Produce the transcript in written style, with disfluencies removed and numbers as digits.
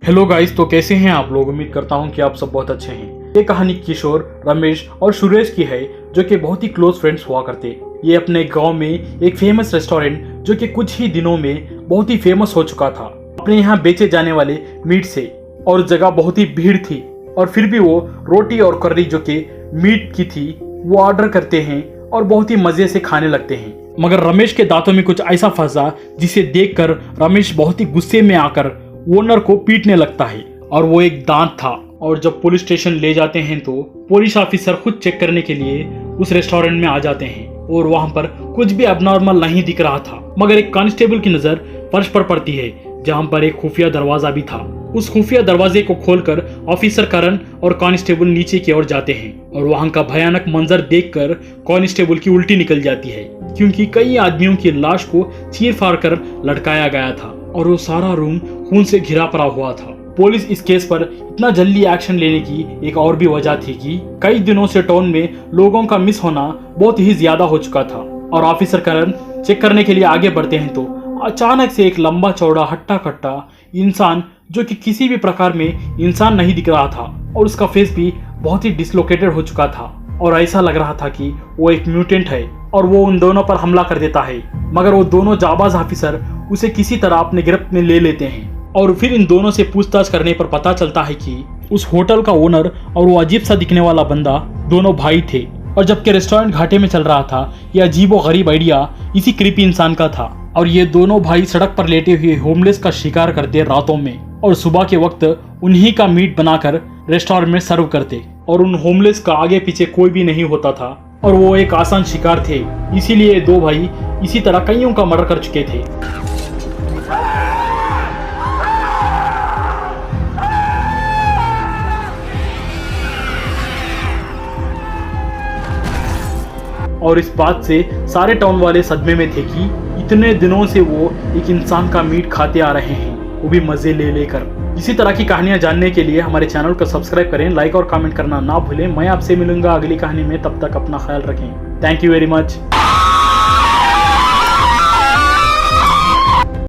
Hello guys, तो कैसे हैं आप लोग। उम्मीद करता हूं कि आप सब बहुत अच्छे हैं। ये कहानी किशोर, रमेश और सुरेश की है, जो कि बहुत ही क्लोज फ्रेंड्स हुआ करते। ये अपने गांव में एक फेमस रेस्टोरेंट, जो कि कुछ ही दिनों में बहुत ही फेमस हो चुका था अपने यहाँ बेचे जाने वाले मीट से, और जगह बहुत ही भीड़ थी। और फिर भी वो रोटी और कर्री जो कि मीट की थी वो ऑर्डर करते हैं और बहुत ही मजे से खाने लगते हैं। मगर रमेश के दांतों में कुछ ऐसा फंसा जिसे देखकर रमेश बहुत ही गुस्से में आकर ओनर को पीटने लगता है। और वो एक दांत था। और जब पुलिस स्टेशन ले जाते हैं तो पुलिस ऑफिसर खुद चेक करने के लिए उस रेस्टोरेंट में आ जाते हैं, और वहां पर कुछ भी अबनॉर्मल नहीं दिख रहा था। मगर एक कांस्टेबल की नजर फर्श पर पड़ती है, जहां पर एक खुफिया दरवाजा भी था। उस खुफिया दरवाजे को खोलकर ऑफिसर करण और कांस्टेबल नीचे की ओर जाते हैं, और वहां का भयानक मंजर देखकर कांस्टेबल की उल्टी निकल जाती है, क्योंकि कई आदमियों की लाश को चीर फाड़ कर लटकाया गया था और वो सारा रूम खून से घिरा पड़ा हुआ था। पुलिस इस केस पर इतना जल्दी एक्शन लेने की एक और भी वजह थी कि कई दिनों से टाउन में लोगों का मिस होना बहुत ही ज्यादा हो चुका था। और ऑफिसर करण चेक करने के लिए आगे बढ़ते हैं तो अचानक से एक लंबा चौड़ा हट्टा कट्टा इंसान, जो कि किसी भी प्रकार में इंसान नहीं दिख रहा था, और उसका फेस भी बहुत ही डिसलोकेटेड हो चुका था, और ऐसा लग रहा था कि वो एक म्यूटेंट है और वो उन दोनों पर हमला कर देता है। मगर वो दोनों जाबाज ऑफिसर उसे किसी तरह अपने गिरफ्त में ले लेते हैं। और फिर इन दोनों से पूछताछ करने पर पता चलता है कि उस होटल का ओनर और वो अजीब सा दिखने वाला बंदा दोनों भाई थे। और जबकि रेस्टोरेंट घाटे में चल रहा था, ये अजीबो गरीब आइडिया इसी क्रीपी इंसान का था। और ये दोनों भाई सड़क पर लेटे हुए होमलेस का शिकार करते रातों में, और सुबह के वक्त उन्हीं का मीट बनाकर रेस्टोरेंट में सर्व करते। और उन होमलेस का आगे पीछे कोई भी नहीं होता था, और वो एक आसान शिकार थे। इसीलिए दो भाई इसी तरह कईयों का मर्डर कर चुके थे। और इस बात से सारे टाउन वाले सदमे में थे कि इतने दिनों से वो एक इंसान का मीट खाते आ रहे हैं, वो भी मजे ले लेकर। इसी तरह की कहानियां जानने के लिए हमारे चैनल को सब्सक्राइब करें, लाइक और कमेंट करना ना भूलें। मैं आपसे मिलूंगा अगली कहानी में, तब तक अपना ख्याल रखें। Thank you very much.